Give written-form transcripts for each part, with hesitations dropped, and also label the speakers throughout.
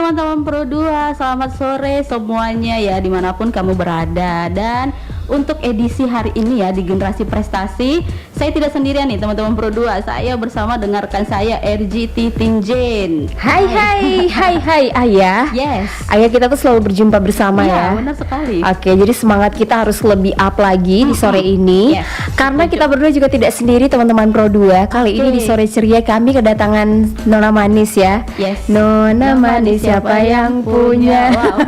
Speaker 1: teman-teman Pro 2, selamat sore semuanya ya dimanapun kamu berada. Dan untuk edisi hari ini ya di Generasi Prestasi, saya tidak sendirian nih teman-teman Pro 2. Saya bersama dengan rekan saya RG Titin Jane.
Speaker 2: Hai Ayah.
Speaker 1: Yes.
Speaker 2: Ayah, kita tuh selalu berjumpa bersama ya.
Speaker 1: Benar sekali.
Speaker 2: Oke, jadi semangat kita harus lebih up lagi di sore ini.
Speaker 1: Yes,
Speaker 2: karena kita berdua juga tidak sendiri teman-teman Pro 2. Kali ini di sore ceria kami kedatangan Nona Manis ya.
Speaker 1: Yes.
Speaker 2: Nona Manis siapa yang punya?
Speaker 1: Wow.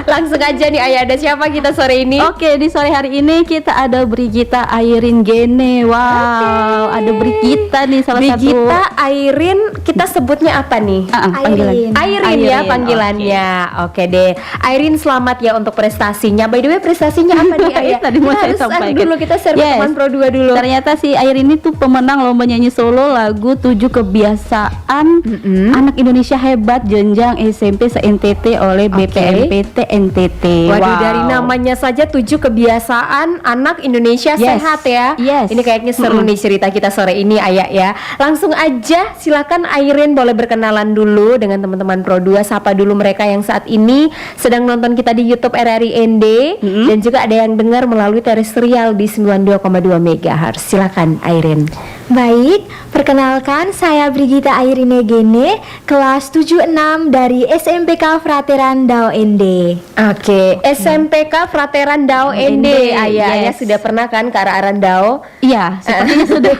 Speaker 2: Langsung aja nih Ayah, ada siapa kita sore ini?
Speaker 1: Oke, di sore hari ini kita ada Brigita Airin Gene. Wow, ada Brigita nih salah satu.
Speaker 2: Brigita Airin, kita sebutnya apa nih?
Speaker 1: Panggilan.
Speaker 2: Airin ya panggilannya. Oke deh. Airin, selamat ya untuk prestasinya. By the way, prestasinya apa nih Ayah?
Speaker 1: Tadi mau saya sampaikan
Speaker 2: dulu, kita share ke teman Pro 2 dulu.
Speaker 1: Ternyata si Airin ini tuh pemenang lomba nyanyi solo lagu 7 Kebiasaan Anak Indonesia Hebat jenjang SMP se-NTT oleh BPMPT NTT.
Speaker 2: Waduh, dari namanya saja 7 kebiasaan anak Indonesia sehat ya.
Speaker 1: Yes.
Speaker 2: Ini kayaknya seru nih cerita kita sore ini Ayah ya. Langsung aja silakan Airin boleh berkenalan dulu dengan teman-teman Pro 2. Sapa dulu mereka yang saat ini sedang nonton kita di YouTube RRI ND dan juga ada yang dengar melalui terestrial di 92,2 MHz. Silakan Airin.
Speaker 3: Baik, perkenalkan saya Brigita Airin Gene, kelas 76 dari SMPK Frateran Dao ND.
Speaker 2: Oke, SMPK Frateran Dao ND. Ayah sudah pernah kan ke arah Arandao?
Speaker 1: Iya, sepertinya sudah.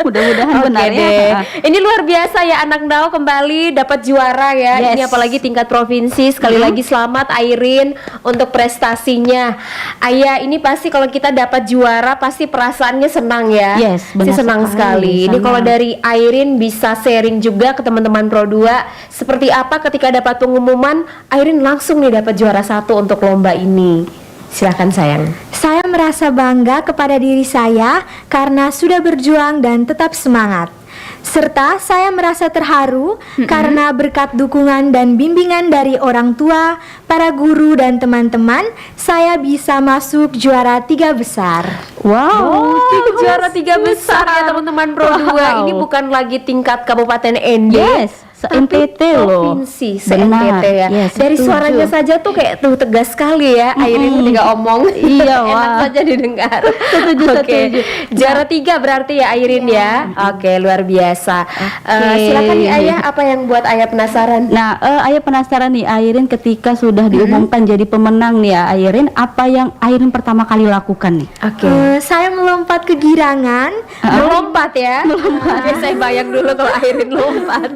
Speaker 1: Mudah-mudahan benar ya.
Speaker 2: Ini luar biasa ya, anak Dao kembali dapat juara ya.
Speaker 1: Yes.
Speaker 2: Ini apalagi tingkat provinsi. Sekali lagi selamat Airin untuk prestasinya. Ayah, ini pasti kalau kita dapat juara pasti perasaannya senang ya.
Speaker 1: Yes, benar
Speaker 2: senang sekali. Ini kalau dari Airin bisa sharing juga ke teman-teman Pro 2 seperti apa ketika dapat pengumuman Airin langsung nih dapat juara 1 untuk lomba ini. Silakan sayang.
Speaker 3: Saya merasa bangga kepada diri saya karena sudah berjuang dan tetap semangat. Serta saya merasa terharu karena berkat dukungan dan bimbingan dari orang tua, para guru dan teman-teman, saya bisa masuk juara 3 besar.
Speaker 1: Wow,
Speaker 2: juara 3 besar ya teman-teman Pro 2. Ini bukan lagi tingkat Kabupaten ND.
Speaker 1: Yes. Se-NTT loh.
Speaker 2: Provinsi se-NTT ya.
Speaker 1: Yes,
Speaker 2: dari suaranya saja tuh kayak tuh tegas sekali ya. Airin ketika omong.
Speaker 1: Iya,
Speaker 2: enak saja didengar. Oke. Juara 3 berarti ya Airin ya. Oke, luar biasa. Silakan nih Ayah, apa yang buat Ayah penasaran?
Speaker 1: Nah, Ayah penasaran nih Airin ketika sudah diumumkan jadi pemenang nih ya Airin, apa yang Airin pertama kali lakukan nih?
Speaker 2: Oke.
Speaker 3: Saya melompat ke girangan.
Speaker 2: Melompat ya. Oke, saya bayang dulu kalau Airin lompat.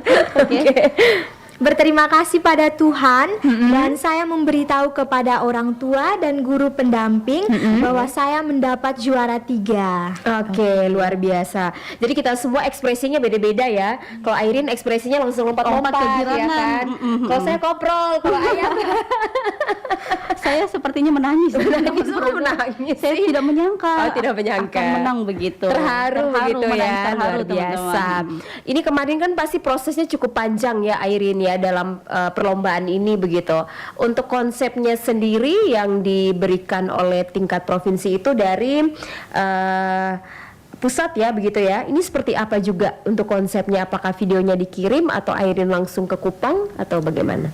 Speaker 3: Berterima kasih pada Tuhan dan saya memberitahu kepada orang tua dan guru pendamping bahwa saya mendapat juara 3.
Speaker 2: Oke, luar biasa. Jadi kita semua ekspresinya beda-beda ya. Kalau Airin ekspresinya langsung lompat-lompat
Speaker 1: ke
Speaker 2: ya
Speaker 1: girangan.
Speaker 2: kan. Kalau saya koprol, kalau Ayah
Speaker 1: Saya sepertinya menangis.
Speaker 2: menangis.
Speaker 1: Saya tidak menyangka.
Speaker 2: Oh, tidak menyangka.
Speaker 1: Akan menang begitu.
Speaker 2: Terharu begitu ya,
Speaker 1: terharu,
Speaker 2: luar biasa.
Speaker 1: teman-teman.
Speaker 2: Ini kemarin kan pasti prosesnya cukup panjang ya Airin ya dalam perlombaan ini begitu. Untuk konsepnya sendiri yang diberikan oleh tingkat provinsi itu dari pusat ya begitu ya. Ini seperti apa juga untuk konsepnya? Apakah videonya dikirim atau Airin langsung ke Kupang atau bagaimana?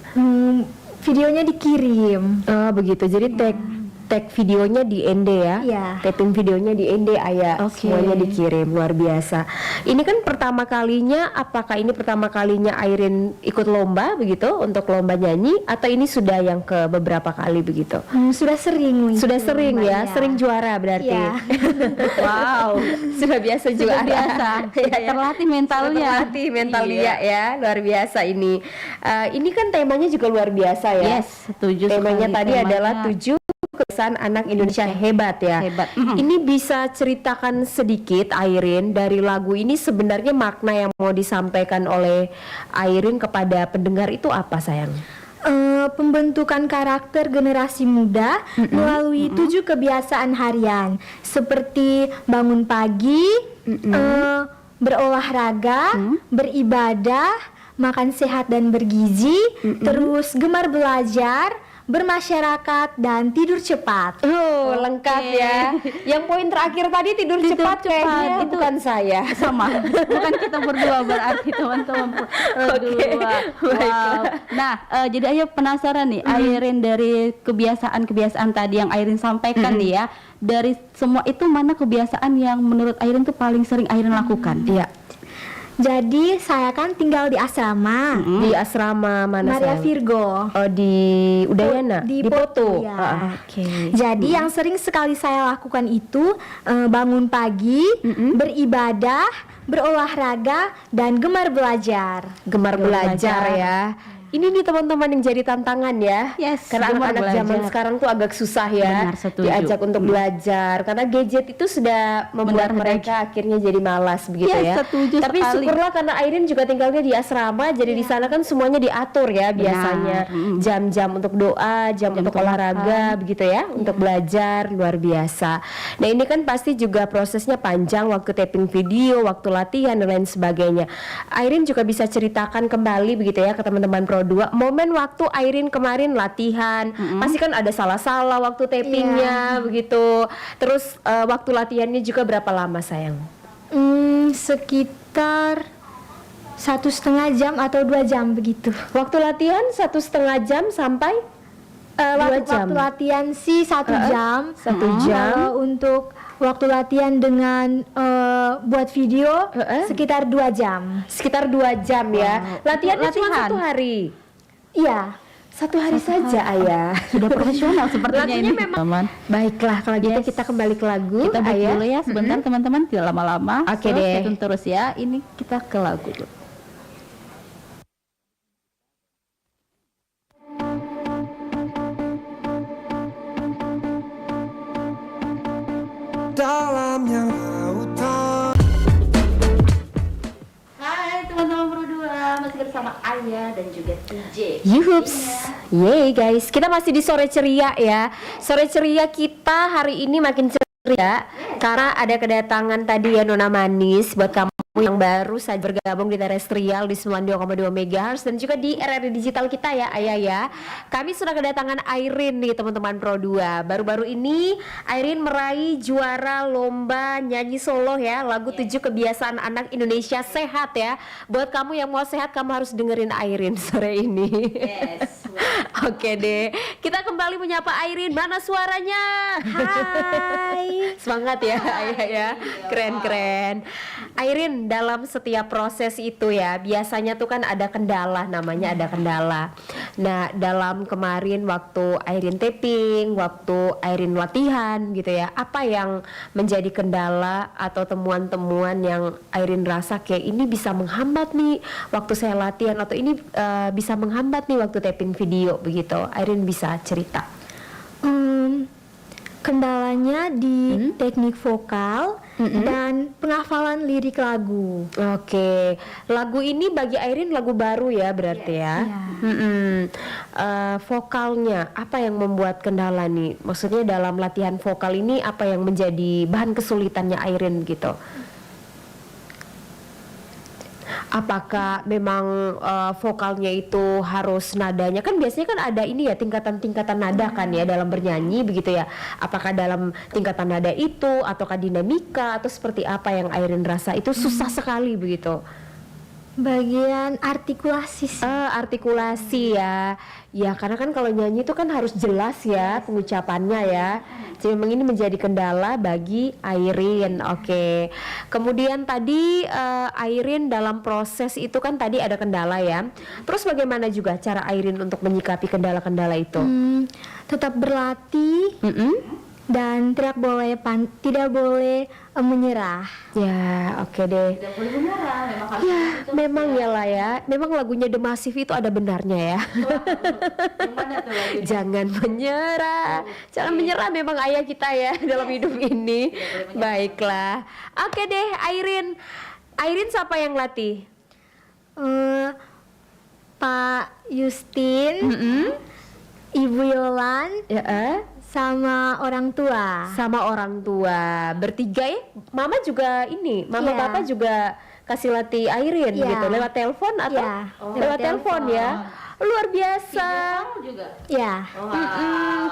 Speaker 3: Videonya dikirim.
Speaker 2: Oh begitu. Jadi tag videonya di ND ya.
Speaker 3: Iya.
Speaker 2: Tapping videonya di ND Ayah.
Speaker 1: Oke.
Speaker 2: Semuanya dikirim, luar biasa. Ini kan pertama kalinya, apakah ini pertama kalinya Airin ikut lomba begitu untuk lomba nyanyi atau ini sudah yang ke beberapa kali begitu?
Speaker 3: Sudah sering.
Speaker 2: Sudah sering ya,
Speaker 3: lombanya.
Speaker 2: sering juara berarti.
Speaker 3: Iya.
Speaker 2: Wow, sudah biasa juara.
Speaker 1: biasa. Terlatih mentalnya.
Speaker 2: Terlatih mental dia ya, luar biasa ini. Ini kan temanya juga luar biasa ya.
Speaker 1: Yes, setuju
Speaker 2: Temanya
Speaker 1: sekali.
Speaker 2: tadi adalah 7 kebiasaan anak Indonesia hebat ya.
Speaker 1: Hebat.
Speaker 2: Ini bisa ceritakan sedikit Airin dari lagu ini sebenarnya makna yang mau disampaikan oleh Airin kepada pendengar itu apa sayang?
Speaker 3: Pembentukan karakter generasi muda melalui 7 kebiasaan harian seperti bangun pagi, berolahraga, beribadah, makan sehat dan bergizi, terus gemar belajar, bermasyarakat, dan tidur cepat.
Speaker 2: Oh, lengkap ya. Yang poin terakhir tadi tidur cepat kayaknya
Speaker 1: itu
Speaker 2: bukan saya.
Speaker 1: sama, bukan kita berdua berarti teman-teman berdua. Wow. Nah, jadi Ayo penasaran nih, Airin, dari kebiasaan-kebiasaan tadi yang Airin sampaikan nih ya, dari semua itu mana kebiasaan yang menurut Airin tuh paling sering Airin lakukan?
Speaker 2: Iya.
Speaker 3: Jadi saya kan tinggal di asrama,
Speaker 2: Di asrama mana
Speaker 3: Maria
Speaker 2: sayang?
Speaker 3: Virgo.
Speaker 2: Oh, di Udayana,
Speaker 3: Di
Speaker 2: di Poto.
Speaker 3: ya.
Speaker 2: Oke.
Speaker 3: Jadi yang sering sekali saya lakukan itu bangun pagi, beribadah, berolahraga, dan gemar belajar.
Speaker 2: Gemar belajar ya. Ini nih teman-teman yang jadi tantangan ya.
Speaker 1: Yes,
Speaker 2: Karena
Speaker 1: gemar
Speaker 2: anak-anak zaman
Speaker 1: belajar.
Speaker 2: sekarang tuh agak susah ya.
Speaker 1: Benar, setuju.
Speaker 2: Diajak untuk belajar karena gadget itu sudah membuat
Speaker 1: Benar,
Speaker 2: mereka akhirnya jadi malas begitu
Speaker 1: Yes,
Speaker 2: ya.
Speaker 1: setuju
Speaker 2: Tapi
Speaker 1: sekali.
Speaker 2: syukurlah karena Airin juga tinggalnya di asrama, jadi di sana kan semuanya diatur ya biasanya. Jam-jam untuk doa, jam untuk
Speaker 1: untuk
Speaker 2: olahraga begitu ya, untuk belajar luar biasa. Nah, ini kan pasti juga prosesnya panjang, waktu taping video, waktu latihan dan lain sebagainya. Airin juga bisa ceritakan kembali begitu ya ke teman-teman Pro 2, momen waktu Airin kemarin latihan, pasti kan ada salah-salah waktu tapingnya begitu. Terus waktu latihannya juga berapa lama sayang?
Speaker 3: Sekitar 1,5 jam atau 2 jam begitu.
Speaker 2: Waktu latihan 1,5 jam sampai 2 jam.
Speaker 3: Waktu latihan sih 1 jam.
Speaker 2: 1 jam.
Speaker 3: Kalau untuk waktu latihan dengan buat video sekitar 2 jam.
Speaker 2: Sekitar 2 jam ya. Latihannya cuma
Speaker 1: Latihan?
Speaker 2: 1 hari.
Speaker 3: Iya.
Speaker 2: 1 hari saja ayah.
Speaker 1: Sudah profesional sepertinya
Speaker 2: Lagunya
Speaker 1: ini,
Speaker 2: memang-
Speaker 1: teman.
Speaker 2: Baiklah kalau gitu
Speaker 1: Yes.
Speaker 2: kita kembali ke lagu.
Speaker 1: Kita break
Speaker 2: ayah.
Speaker 1: dulu ya sebentar teman-teman, tidak lama-lama.
Speaker 2: Oke
Speaker 1: So,
Speaker 2: deh.
Speaker 1: stay tune terus ya. Ini kita ke lagu dulu.
Speaker 4: dalamnya lautan.
Speaker 1: Hai teman-teman berdua, masih bersama Ayah dan juga TJ.
Speaker 2: Yuhups, yeay guys, kita masih di sore ceria ya. Sore ceria kita hari ini makin ceria karena ada kedatangan tadi ya Nona Manis buat kamu yang baru saja bergabung di terestrial di 92,2 MHz dan juga di RRI digital kita ya Ayah ya. Kami sudah kedatangan Airin nih teman-teman Pro 2. Baru-baru ini Airin meraih juara lomba nyanyi solo ya, lagu 7 kebiasaan anak Indonesia sehat ya. Buat kamu yang mau sehat kamu harus dengerin Airin sore ini.
Speaker 1: Yes.
Speaker 2: Oke deh, kita kembali menyapa Airin. Mana suaranya?
Speaker 3: Hai.
Speaker 2: Semangat ya, Ayah ya. Keren-keren. Airin, dalam setiap proses itu ya, biasanya tuh kan ada kendala, namanya ada kendala. Nah, dalam kemarin waktu Airin taping, waktu Airin latihan gitu ya, apa yang menjadi kendala atau temuan-temuan yang Airin rasa kayak ini bisa menghambat nih waktu saya latihan atau ini bisa menghambat nih waktu taping video begitu. Airin bisa cerita.
Speaker 3: Kendalanya di teknik vokal dan penghafalan lirik lagu.
Speaker 2: Oke, lagu ini bagi Airin lagu baru ya berarti ya. Vokalnya apa yang membuat kendala nih? Maksudnya dalam latihan vokal ini apa yang menjadi bahan kesulitannya Airin gitu? Apakah memang vokalnya itu harus nadanya kan biasanya kan ada ini ya tingkatan-tingkatan nada kan ya dalam bernyanyi begitu ya. Apakah dalam tingkatan nada itu ataukah dinamika atau seperti apa yang Airin rasa itu susah sekali begitu?
Speaker 3: Bagian artikulasi sih.
Speaker 2: Artikulasi ya. Ya karena kan kalau nyanyi itu kan harus jelas ya pengucapannya ya. Jadi memang ini menjadi kendala bagi Airin. Oke. Kemudian tadi Airin dalam proses itu kan tadi ada kendala ya. Terus bagaimana juga cara Airin untuk menyikapi kendala-kendala itu?
Speaker 3: Tetap berlatih dan tidak boleh menyerah.
Speaker 2: Ya, oke deh.
Speaker 1: Tidak boleh menyerah, memang harus
Speaker 2: Ya, memang ya lah ya. Memang lagunya The Massive itu ada benarnya ya.
Speaker 1: Yang mana tuh lagunya?
Speaker 2: Jangan menyerah. Jangan menyerah memang ayah kita ya dalam hidup ini. Baiklah. Oke deh, Airin. Airin siapa yang latih?
Speaker 3: Pak Justin, Ibu Yolan,
Speaker 2: Ya,
Speaker 3: sama orang tua.
Speaker 2: sama orang tua. Bertiga ya. Mama juga ini, mama
Speaker 3: Iya.
Speaker 2: papa juga kasih latih Airin
Speaker 3: Iya.
Speaker 2: gitu. Lewat telepon atau
Speaker 3: Iya,
Speaker 2: lewat telepon ya. luar biasa.
Speaker 1: juga.
Speaker 3: Ya,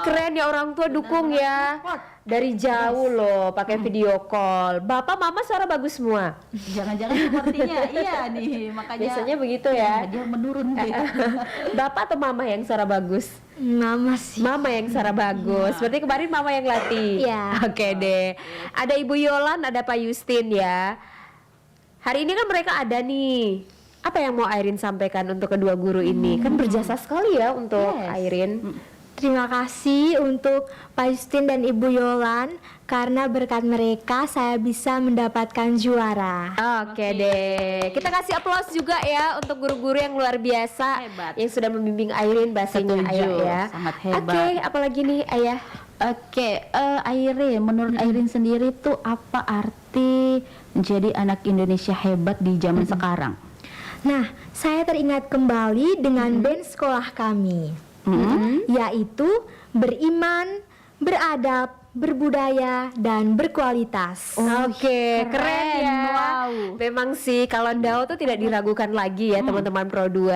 Speaker 2: Keren ya, orang tua dukung ya. Dari jauh loh pakai video call. Bapak mama suara bagus semua.
Speaker 1: Jangan-jangan sepertinya iya nih, makanya
Speaker 2: Biasanya begitu ya.
Speaker 1: dia menurun gitu.
Speaker 2: Bapak atau mama yang suara bagus?
Speaker 3: mama sih.
Speaker 2: Mama yang suara bagus. Berarti kemarin mama yang latih.
Speaker 3: Iya.
Speaker 2: Oke deh. Ada Ibu Yolan, ada Pak Justin ya. Hari ini kan mereka ada nih. Apa yang mau Airin sampaikan untuk kedua guru ini? Kan berjasa sekali ya untuk
Speaker 1: Yes.
Speaker 2: Airin.
Speaker 3: Terima kasih untuk Pak Justin dan Ibu Yolan, karena berkat mereka saya bisa mendapatkan juara.
Speaker 2: Oke deh. Kita kasih aplaus juga ya untuk guru-guru yang luar biasa
Speaker 1: Hebat.
Speaker 2: yang sudah membimbing Airin bahasanya
Speaker 1: Setuju,
Speaker 2: Ayah ya.
Speaker 1: sangat hebat.
Speaker 2: Oke, apalagi nih Ayah?
Speaker 1: Oke, Airin, menurut Airin sendiri tuh apa arti menjadi anak Indonesia hebat di zaman sekarang?
Speaker 3: Nah, saya teringat kembali dengan band sekolah kami, yaitu beriman, beradab, berbudaya, dan berkualitas.
Speaker 2: Oke, keren ya.
Speaker 1: Wow.
Speaker 2: Memang sih kalau Dao tuh tidak diragukan lagi ya teman-teman Pro 2.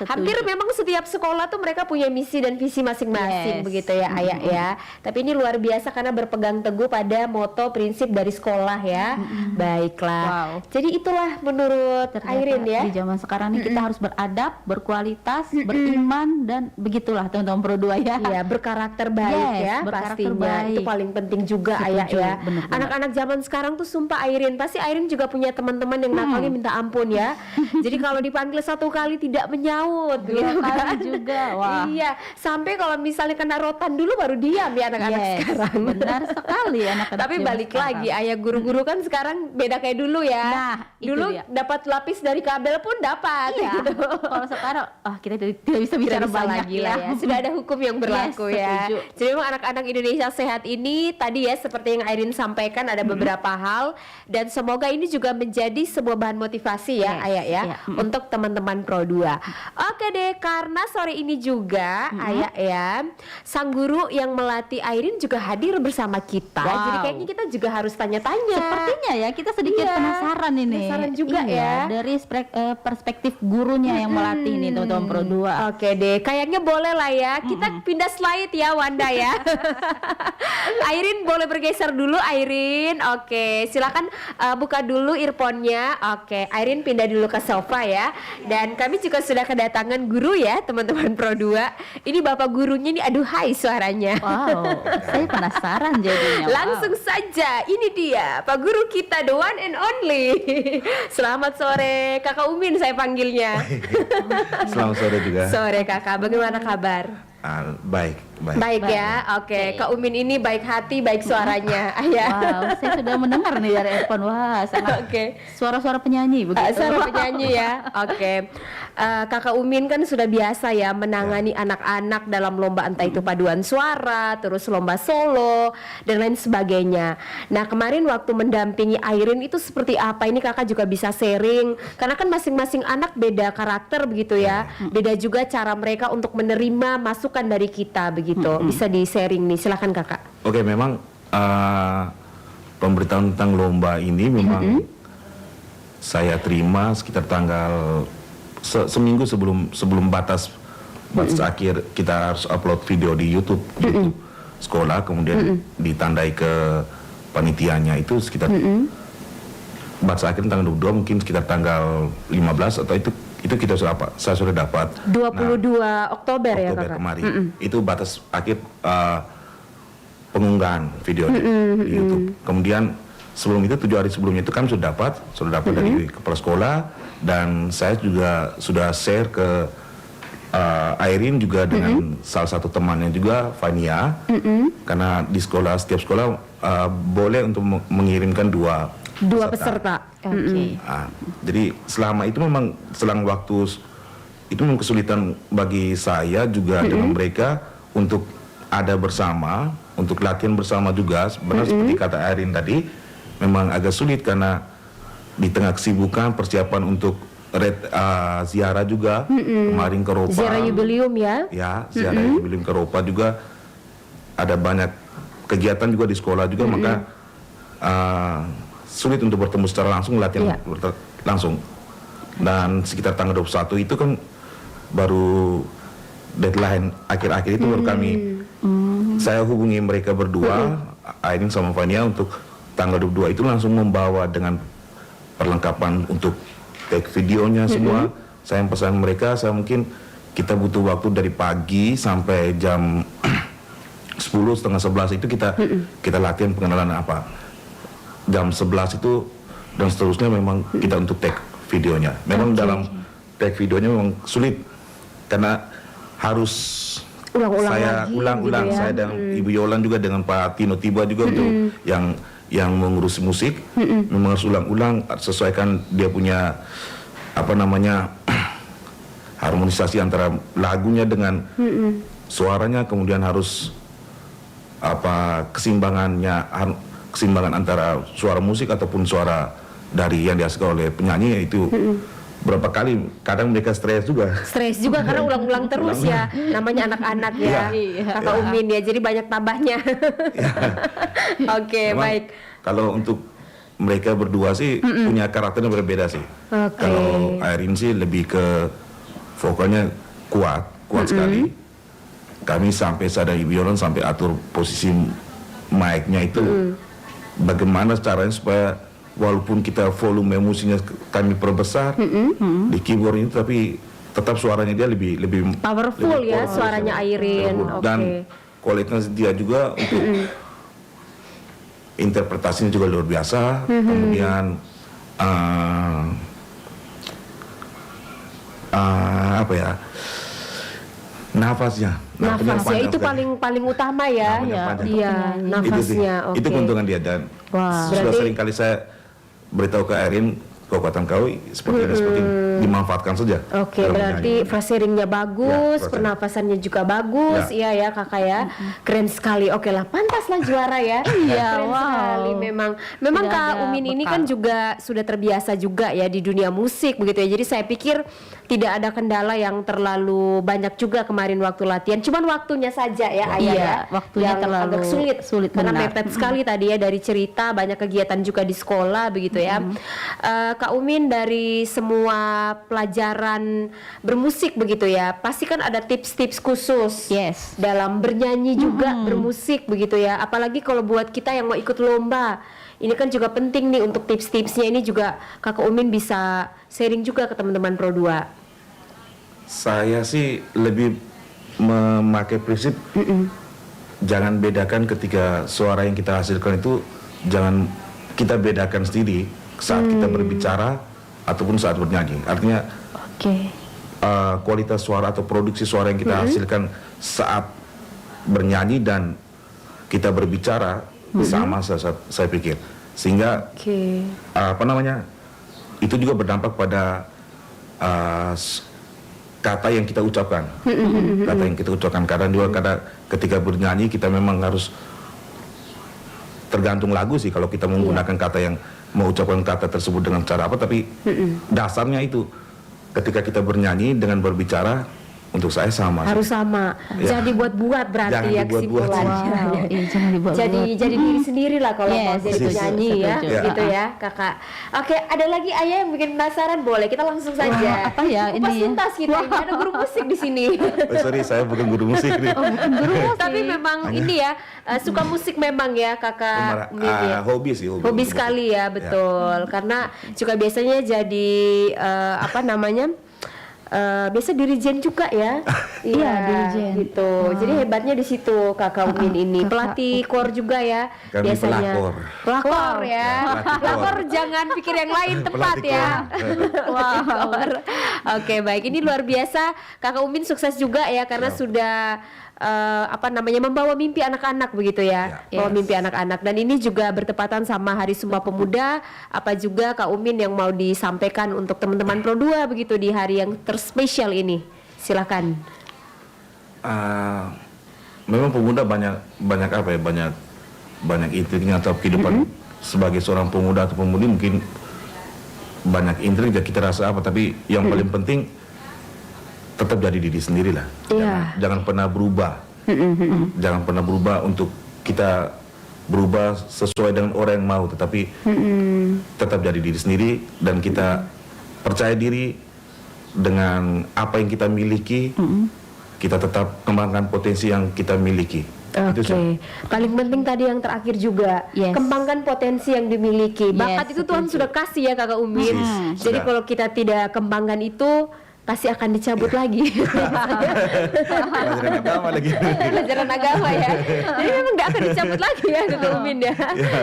Speaker 1: Setuju.
Speaker 2: Hampir memang setiap sekolah tuh mereka punya misi dan visi masing-masing
Speaker 1: Yes.
Speaker 2: begitu ya Ayah ya. Tapi ini luar biasa karena berpegang teguh pada moto prinsip dari sekolah ya. Baiklah.
Speaker 1: Wow.
Speaker 2: Jadi itulah menurut
Speaker 1: Ternyata
Speaker 2: Airin ya.
Speaker 1: di zaman sekarang ini kita harus beradab, berkualitas, beriman, dan begitulah teman-teman Pro 2 ya.
Speaker 2: Iya, berkarakter baik
Speaker 1: Yes,
Speaker 2: ya
Speaker 1: berkarakter
Speaker 2: pastinya.
Speaker 1: baik.
Speaker 2: Itu paling penting juga
Speaker 1: Setuju,
Speaker 2: Ayah ya.
Speaker 1: bener-bener.
Speaker 2: Anak-anak zaman sekarang tuh sumpah Airin, pasti Airin juga punya teman-teman yang nakalnya minta ampun ya. Jadi kalau dipanggil satu kali tidak menyaut
Speaker 1: Dua
Speaker 2: gitu
Speaker 1: kali
Speaker 2: kan.
Speaker 1: juga, wah.
Speaker 2: Iya, sampai kalau misalnya kena rotan dulu baru diam ya anak-anak
Speaker 1: Yes,
Speaker 2: sekarang.
Speaker 1: benar sekali anak-anak
Speaker 2: Tapi
Speaker 1: zaman
Speaker 2: balik
Speaker 1: sekarang.
Speaker 2: lagi Ayah, guru-guru kan sekarang beda kayak dulu ya.
Speaker 1: Nah, itu
Speaker 2: dulu
Speaker 1: dia.
Speaker 2: dapat lapis dari kabel pun dapat
Speaker 1: Iya.
Speaker 2: gitu.
Speaker 1: Kalau sekarang, kita tidak bisa
Speaker 2: Tidak
Speaker 1: bicara
Speaker 2: bisa
Speaker 1: banyak
Speaker 2: lagi lah ya. Sudah ada hukum yang berlaku
Speaker 1: Yes,
Speaker 2: ya.
Speaker 1: setuju.
Speaker 2: Jadi memang anak-anak Indonesia sehat ini tadi ya seperti yang Airin sampaikan ada beberapa hal, dan semoga ini juga menjadi sebuah bahan motivasi ya
Speaker 1: Yes,
Speaker 2: Ayah ya
Speaker 1: iya.
Speaker 2: untuk teman-teman Pro 2. Oke deh, karena sore ini juga Ayah ya, sang guru yang melatih Airin juga hadir bersama kita.
Speaker 1: Wow.
Speaker 2: Jadi kayaknya kita juga harus tanya-tanya.
Speaker 1: Sepertinya ya kita sedikit
Speaker 2: Iya,
Speaker 1: penasaran ini.
Speaker 2: penasaran juga
Speaker 1: Iya,
Speaker 2: ya.
Speaker 1: dari perspektif gurunya yang melatih nih teman-teman Pro 2.
Speaker 2: Oke deh, kayaknya boleh lah ya. Kita pindah slide ya Wanda ya. Airin boleh bergeser dulu Airin. Oke, silakan buka dulu earphone-nya. Oke, Airin pindah dulu ke sofa ya. Dan kami juga sudah kedatangan guru ya, teman-teman Pro 2. Ini Bapak gurunya nih, aduhai suaranya.
Speaker 1: Wow, saya penasaran jadinya.
Speaker 2: Langsung saja, ini dia Pak Guru kita, the one and only. Selamat sore Kakak Umin saya panggilnya.
Speaker 5: Selamat sore juga.
Speaker 2: Sore Kakak, bagaimana kabar?
Speaker 5: Baik, baik.
Speaker 2: Baik ya, oke. Kak Umin ini baik hati, baik suaranya. Ya.
Speaker 1: Wow, saya sudah mendengar nih dari earphone. Wah, sangat
Speaker 2: Oke.
Speaker 1: suara-suara penyanyi begitu.
Speaker 2: Suara penyanyi ya. Oke. Kakak Umin kan sudah biasa ya menangani anak-anak dalam lomba, entah itu paduan suara, terus lomba solo dan lain sebagainya. Nah, kemarin waktu mendampingi Airin itu seperti apa? Ini Kakak juga bisa sharing karena kan masing-masing anak beda karakter begitu ya. Beda juga cara mereka untuk menerima masukan dari kita begitu. Bisa di-sharing nih. Silakan Kakak.
Speaker 5: Oke, memang pemberitahuan tentang lomba ini memang saya terima sekitar tanggal seminggu sebelum batas akhir kita harus upload video di YouTube sekolah, kemudian ditandai ke panitianya itu sekitar batas akhir tanggal 22, mungkin sekitar tanggal 15 atau itu kita sudah dapat. Saya sudah dapat
Speaker 2: 22 Oktober ya
Speaker 5: Oktober
Speaker 2: Kakak.
Speaker 5: kemarin. Itu batas akhir pengunggahan video di YouTube. Kemudian sebelum itu 7 hari sebelumnya itu kami sudah dapat dari kepala sekolah, dan saya juga sudah share ke Airin juga dengan salah satu temannya juga, Fania, karena di sekolah, setiap sekolah boleh untuk mengirimkan dua
Speaker 2: peserta.
Speaker 1: Oke.
Speaker 5: Jadi selama itu memang selang waktu itu memang kesulitan bagi saya juga dengan mereka untuk ada bersama, untuk latihan bersama juga. Sebenarnya seperti kata Airin tadi, memang agak sulit karena di tengah kesibukan persiapan untuk ziarah juga kemarin ke Ropa.
Speaker 2: Ziarah jubileum ya.
Speaker 5: Ya, ziarah jubileum ke Ropa juga ada banyak kegiatan juga di sekolah juga, maka sulit untuk bertemu secara langsung, latihan langsung. Dan sekitar tanggal 21 itu kan baru deadline akhir-akhir itu baru kami saya hubungi mereka berdua, Airin sama Fania, untuk tanggal 22 itu langsung membawa dengan perlengkapan untuk take videonya semua. Saya pesan mereka, saya mungkin kita butuh waktu dari pagi sampai jam 10 setengah 11 itu kita latihan pengenalan apa. Jam 11 itu dan seterusnya memang kita untuk take videonya. Memang dalam take videonya memang sulit karena harus
Speaker 2: Ulang-ulang
Speaker 5: saya
Speaker 2: lagi
Speaker 5: ulang-ulang
Speaker 2: gitu ya.
Speaker 5: saya dan Ibu Yolan juga dengan Pak Tino Tiba juga untuk yang mengurus musik. Memang harus ulang-ulang sesuaikan dia punya apa namanya harmonisasi antara lagunya dengan suaranya, kemudian harus apa keseimbangan antara suara musik ataupun suara dari yang dihasilkan oleh penyanyi itu berapa kali kadang mereka stres juga.
Speaker 2: Stres juga karena ulang-ulang terus ya, namanya anak-anak ya, Kakak Umin ya, jadi banyak tambahnya. Oke,
Speaker 5: Memang
Speaker 2: baik.
Speaker 5: Kalau untuk mereka berdua sih punya karakternya berbeda sih.
Speaker 2: Oke.
Speaker 5: Kalau Airin sih lebih ke vokalnya kuat sekali. Kami sampai sadar Ibu Yolan sampai atur posisi mic-nya itu bagaimana caranya supaya walaupun kita volume musiknya kami perbesar di keyboard itu, tapi tetap suaranya dia lebih
Speaker 2: Powerful ya
Speaker 5: powerful,
Speaker 2: suaranya Airin.
Speaker 5: powerful.
Speaker 2: Oke.
Speaker 5: Dan kualitas dia juga untuk interpretasinya juga luar biasa. Kemudian apa ya, nafasnya
Speaker 2: Nafas ya
Speaker 5: panjang
Speaker 2: itu
Speaker 5: sekali.
Speaker 2: paling utama ya.
Speaker 5: Nafasnya panjang.
Speaker 2: Iya,
Speaker 5: Itu sih,
Speaker 2: nafasnya. Oke.
Speaker 5: itu keuntungan dia. Dan
Speaker 2: Wah,
Speaker 5: sudah
Speaker 2: berarti-
Speaker 5: sering kali saya beritahu ke Airin, kekuatan kau seperti ini, seperti ini, dimanfaatkan saja.
Speaker 2: Oke,
Speaker 5: dalam
Speaker 2: berarti
Speaker 5: bernyanyi.
Speaker 2: phrasingnya bagus,
Speaker 5: Ya,
Speaker 2: pernapasannya juga bagus, iya ya kakak ya, keren sekali. Oke lah, pantaslah juara ya.
Speaker 1: Iya,
Speaker 2: Keren
Speaker 1: wow.
Speaker 2: sekali memang. Memang
Speaker 1: Tidak
Speaker 2: Kak
Speaker 1: ada
Speaker 2: Umin ini
Speaker 1: bekal.
Speaker 2: kan juga sudah terbiasa juga ya di dunia musik begitu ya. Jadi saya pikir tidak ada kendala yang terlalu banyak juga kemarin waktu latihan. Cuman waktunya saja ya Ayah
Speaker 1: Iya,
Speaker 2: ya.
Speaker 1: waktunya
Speaker 2: yang
Speaker 1: terlalu
Speaker 2: agak sulit karena
Speaker 1: benar.
Speaker 2: mepet sekali tadi ya, dari cerita banyak kegiatan juga di sekolah begitu ya. Kak Umin, dari semua pelajaran bermusik begitu ya, pasti kan ada tips-tips khusus
Speaker 1: Yes.
Speaker 2: dalam bernyanyi juga bermusik begitu ya. Apalagi kalau buat kita yang mau ikut lomba, ini kan juga penting nih untuk tips-tipsnya. Ini juga Kakak Umin bisa sharing juga ke teman-teman Pro 2.
Speaker 5: Saya sih lebih memakai prinsip jangan bedakan ketika suara yang kita hasilkan itu, jangan kita bedakan sendiri saat kita berbicara ataupun saat bernyanyi. Artinya
Speaker 1: Oke.
Speaker 5: kualitas suara atau produksi suara yang kita hasilkan saat bernyanyi dan kita berbicara sama, saya pikir. Sehingga
Speaker 2: Oke.
Speaker 5: apa namanya, itu juga berdampak pada kata yang kita ucapkan. Kata yang kita ucapkan, kadang juga ketika bernyanyi kita memang harus tergantung lagu sih, kalau kita menggunakan kata yang mengucapkan kata tersebut dengan cara apa, tapi dasarnya itu ketika kita bernyanyi dengan berbicara, untuk saya sama sih.
Speaker 2: Harus sama.
Speaker 5: Ya.
Speaker 2: Jangan dibuat-buat berarti
Speaker 5: Jangan
Speaker 2: ya
Speaker 5: dibuat-buat.
Speaker 2: kesimpulannya.
Speaker 1: Wow, iya, jangan dibuat-buat.
Speaker 2: Jadi diri sendiri lah kalau
Speaker 1: Yes,
Speaker 2: mau jadi
Speaker 1: setuju,
Speaker 2: penyanyi ya,
Speaker 1: setuju.
Speaker 2: gitu ya kakak. Oke, ada lagi Ayah yang bikin penasaran, boleh kita langsung saja.
Speaker 1: Wah, apa ya
Speaker 2: Kupas
Speaker 1: ini?
Speaker 2: tuntas kita, ini ada guru musik di sini.
Speaker 5: Oh, sorry, saya bukan guru musik nih.
Speaker 2: Tapi memang ini ya, suka musik memang ya kakak. Umin ya.
Speaker 5: Hobi sih,
Speaker 2: Hobi
Speaker 5: untuk
Speaker 2: sekali
Speaker 5: musik.
Speaker 2: ya, betul. Karena juga biasanya jadi apa namanya? Biasa dirijen juga ya.
Speaker 1: Iya, dirijen.
Speaker 2: Gitu. Jadi hebatnya di situ kakak Umin ini. Pelatih kor juga ya.
Speaker 5: Kami
Speaker 2: biasanya.
Speaker 5: pelakor.
Speaker 2: Pelakor ya.
Speaker 5: Pelatih kor.
Speaker 2: Pelakor jangan pikir yang lain tepat
Speaker 5: Pelatih
Speaker 2: ya.
Speaker 5: kor.
Speaker 2: Wow. Oke, baik. Ini luar biasa. Kakak Umin sukses juga ya karena sudah apa namanya, membawa mimpi anak-anak begitu ya.
Speaker 5: Ya.
Speaker 2: Membawa mimpi anak-anak, dan ini juga bertepatan sama Hari Sumpah Pemuda. Apa juga Kak Umin yang mau disampaikan untuk teman-teman Pro 2 begitu di hari yang terspesial ini? Silakan.
Speaker 5: Memang pemuda banyak apa ya, banyak intriknya atau kehidupan sebagai seorang pemuda atau pemudi, mungkin banyak intrik ya, kita rasa apa, tapi yang paling penting tetap jadi diri sendiri lah.
Speaker 2: Iya.
Speaker 5: Jangan pernah berubah. Jangan pernah berubah untuk kita berubah sesuai dengan orang yang mau, tetapi tetap jadi diri sendiri, dan kita percaya diri dengan apa yang kita miliki, kita tetap kembangkan potensi yang kita miliki. Itu
Speaker 2: Oke,
Speaker 5: sih.
Speaker 2: paling penting tadi yang terakhir juga,
Speaker 1: Yes.
Speaker 2: kembangkan potensi yang dimiliki. Bakat
Speaker 1: Yes,
Speaker 2: itu Tuhan
Speaker 1: setuju.
Speaker 2: sudah kasih ya Kakak Umin.
Speaker 5: Hmm.
Speaker 2: Jadi
Speaker 5: Sudah.
Speaker 2: kalau kita tidak kembangkan itu, pasti akan dicabut lagi.
Speaker 5: Pelajaran agama lagi.
Speaker 2: Pelajaran agama ya. Jadi memang nggak akan dicabut lagi ya Kakak Umin ya.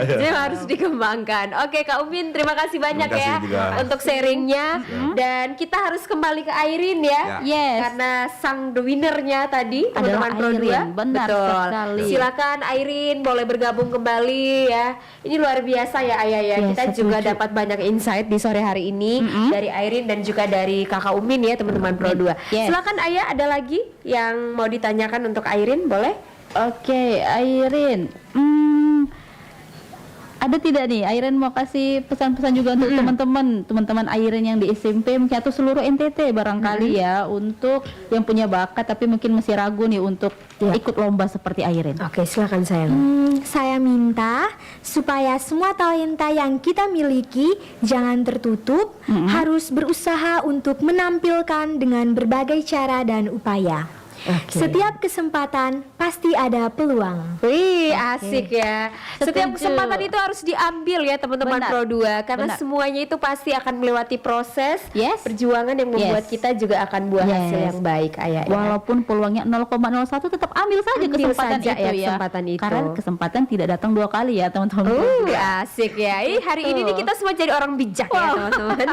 Speaker 2: Jadi harus dikembangkan. Oke Kak Umin, terima kasih banyak
Speaker 5: Terima kasih
Speaker 2: ya
Speaker 5: juga.
Speaker 2: untuk sharingnya. Dan kita harus kembali ke Airin ya.
Speaker 1: Yes.
Speaker 2: Karena sang the winnernya tadi teman-teman
Speaker 1: Adalah
Speaker 2: Pro 2.
Speaker 1: Airin, benar
Speaker 2: Betul.
Speaker 1: sekali.
Speaker 2: Silakan Airin boleh bergabung kembali ya. Ini luar biasa ya Ayah ya.
Speaker 1: Yes,
Speaker 2: Kita juga
Speaker 1: setuju.
Speaker 2: dapat banyak insight di sore hari ini dari Airin dan juga dari Kakak Umin ya teman-teman Pro 2.
Speaker 1: Yes.
Speaker 2: Silakan Ayah, ada lagi yang mau ditanyakan untuk Airin, boleh?
Speaker 1: Oke, Airin. Ada tidak nih Airin mau kasih pesan-pesan juga untuk teman-teman Airin yang di SMP mungkin atau seluruh NTT barangkali ya, untuk yang punya bakat tapi mungkin masih ragu nih untuk ikut lomba seperti Airin.
Speaker 2: Oke, silakan sayang.
Speaker 3: Saya minta supaya semua talenta yang kita miliki jangan tertutup, harus berusaha untuk menampilkan dengan berbagai cara dan upaya.
Speaker 2: Oke.
Speaker 3: Setiap kesempatan pasti ada peluang.
Speaker 2: Wih, asik ya. Setiap
Speaker 1: Setuju.
Speaker 2: kesempatan itu harus diambil ya teman-teman
Speaker 1: Benar.
Speaker 2: Pro 2 karena
Speaker 1: Benar.
Speaker 2: semuanya itu pasti akan melewati proses
Speaker 1: Yes.
Speaker 2: perjuangan yang membuat
Speaker 1: Yes.
Speaker 2: kita juga akan buah hasil
Speaker 1: Yes.
Speaker 2: yang baik Ayah. ya.
Speaker 1: Walaupun peluangnya 0,01 tetap ambil saja
Speaker 2: Ambil
Speaker 1: kesempatan
Speaker 2: saja
Speaker 1: itu
Speaker 2: ya,
Speaker 1: ya.
Speaker 2: kesempatan itu.
Speaker 1: Karena kesempatan tidak datang 2 kali ya teman-teman.
Speaker 2: Asik ya. Hari ini nih kita semua jadi orang bijak ya teman-teman.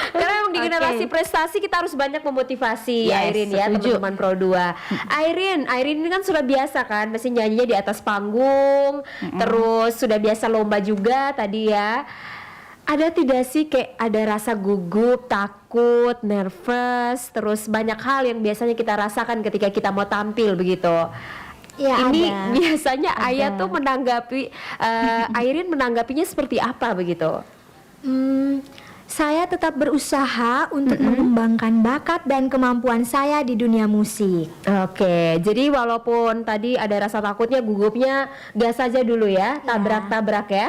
Speaker 2: Karena memang di
Speaker 1: Oke.
Speaker 2: generasi prestasi kita harus banyak memotivasi
Speaker 1: Yes,
Speaker 2: Airin ya
Speaker 1: setuju.
Speaker 2: teman-teman Pro 2. Airin ini kan sudah biasa kan masih nyanyinya di atas panggung, terus sudah biasa lomba juga tadi ya. Ada tidak sih kayak ada rasa gugup, takut, nervous, terus banyak hal yang biasanya kita rasakan ketika kita mau tampil begitu?
Speaker 3: Ya,
Speaker 2: Ini
Speaker 3: ada.
Speaker 2: biasanya
Speaker 3: Ada.
Speaker 2: Ayah tuh menanggapi Airin menanggapinya seperti apa begitu?
Speaker 3: Saya tetap berusaha untuk mengembangkan bakat dan kemampuan saya di dunia musik.
Speaker 2: Oke, jadi walaupun tadi ada rasa takutnya, gugupnya, gas saja dulu ya, tabrak-tabrak ya.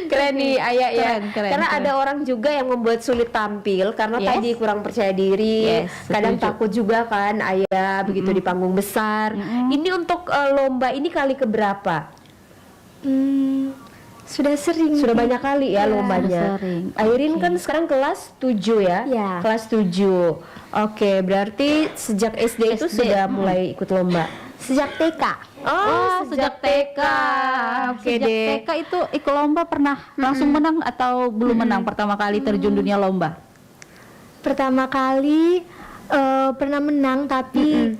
Speaker 2: Keren nih Ayah ya.
Speaker 1: Keren,
Speaker 2: Karena
Speaker 1: keren.
Speaker 2: ada orang juga yang membuat sulit tampil karena
Speaker 1: Yes.
Speaker 2: tadi kurang percaya diri,
Speaker 1: Yes,
Speaker 2: kadang
Speaker 1: setuju.
Speaker 2: takut juga kan Ayah begitu di panggung besar. Ini untuk lomba ini kali keberapa?
Speaker 3: Sudah sering.
Speaker 2: Sudah banyak kali ya
Speaker 3: Ya,
Speaker 2: lombanya.
Speaker 1: sering.
Speaker 2: Airin kan sekarang kelas 7 ya?
Speaker 3: Ya.
Speaker 2: Kelas 7. Oke, berarti sejak SD itu
Speaker 1: SD,
Speaker 2: sudah mulai ikut lomba.
Speaker 3: Sejak TK.
Speaker 2: Oh,
Speaker 1: sejak TK.
Speaker 2: Oke
Speaker 1: Sejak
Speaker 2: deh.
Speaker 1: TK itu ikut lomba pernah langsung menang atau belum menang pertama kali terjun dunia lomba?
Speaker 3: Pertama kali pernah menang tapi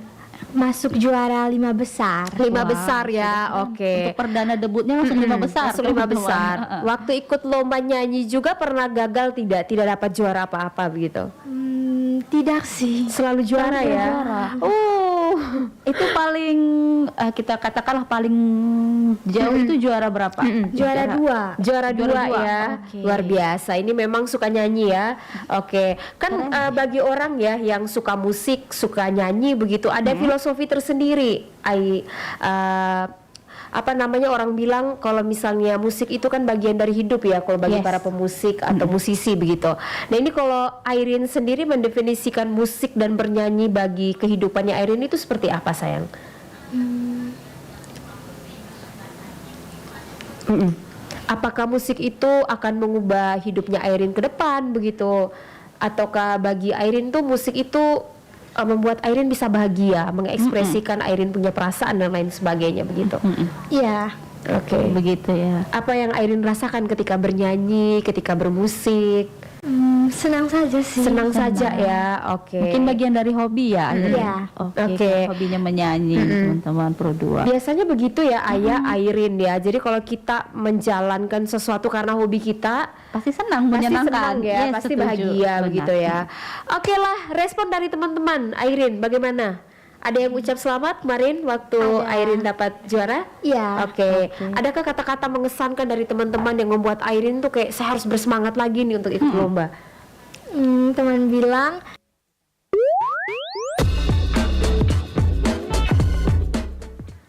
Speaker 3: masuk juara 5 besar.
Speaker 2: 5
Speaker 1: Wah,
Speaker 2: besar ya. Oke.
Speaker 1: Untuk perdana debutnya langsung 5 besar.
Speaker 2: Langsung 5
Speaker 1: teman-teman.
Speaker 2: besar. Waktu ikut lomba nyanyi juga pernah gagal tidak? Tidak dapat juara apa-apa begitu?
Speaker 3: Tidak sih.
Speaker 2: Selalu juara
Speaker 1: Selalu
Speaker 2: ya.
Speaker 1: juara.
Speaker 2: Oh.
Speaker 1: Itu paling kita katakanlah paling jauh itu juara berapa?
Speaker 3: Juara 2.
Speaker 2: Juara dua
Speaker 1: dua.
Speaker 2: ya.
Speaker 1: Oke.
Speaker 2: Luar biasa. Ini memang suka nyanyi ya. Oke. Kan bagi orang ya yang suka musik, suka nyanyi begitu, ada filosofi tersendiri. Apa namanya, orang bilang kalau misalnya musik itu kan bagian dari hidup ya kalau bagi
Speaker 1: Yes.
Speaker 2: para pemusik atau musisi begitu. Nah, ini kalau Airin sendiri mendefinisikan musik dan bernyanyi bagi kehidupannya Airin itu seperti apa, sayang? Apakah musik itu akan mengubah hidupnya Airin ke depan begitu? Ataukah bagi Airin tuh musik itu membuat Airin bisa bahagia, mengekspresikan Airin punya perasaan dan lain sebagainya begitu?
Speaker 3: Iya.
Speaker 2: Oke.
Speaker 1: Begitu ya.
Speaker 2: Apa yang Airin rasakan ketika bernyanyi, ketika bermusik?
Speaker 3: Senang saja sih.
Speaker 2: Senang saja ya. Oke.
Speaker 1: Mungkin bagian dari hobi ya. Airin?
Speaker 3: Iya.
Speaker 1: Oke.
Speaker 2: Oke.
Speaker 1: Hobinya menyanyi teman-teman Pro 2.
Speaker 2: Biasanya begitu ya Ayah, Airin ya. Jadi kalau kita menjalankan sesuatu karena hobi kita,
Speaker 1: Pasti senang,
Speaker 2: pasti
Speaker 1: menyenangkan.
Speaker 2: senang ya,
Speaker 1: Yes,
Speaker 2: pasti
Speaker 1: setuju.
Speaker 2: bahagia
Speaker 1: Benar.
Speaker 2: begitu ya. Oke lah, respon dari teman-teman Airin bagaimana? Ada yang ucap selamat kemarin waktu
Speaker 3: Ada.
Speaker 2: Airin dapat juara?
Speaker 3: Iya.
Speaker 2: Oke. Adakah kata-kata mengesankan dari teman-teman yang membuat Airin tuh kayak saya harus bersemangat lagi nih untuk ikut lomba?
Speaker 3: Teman bilang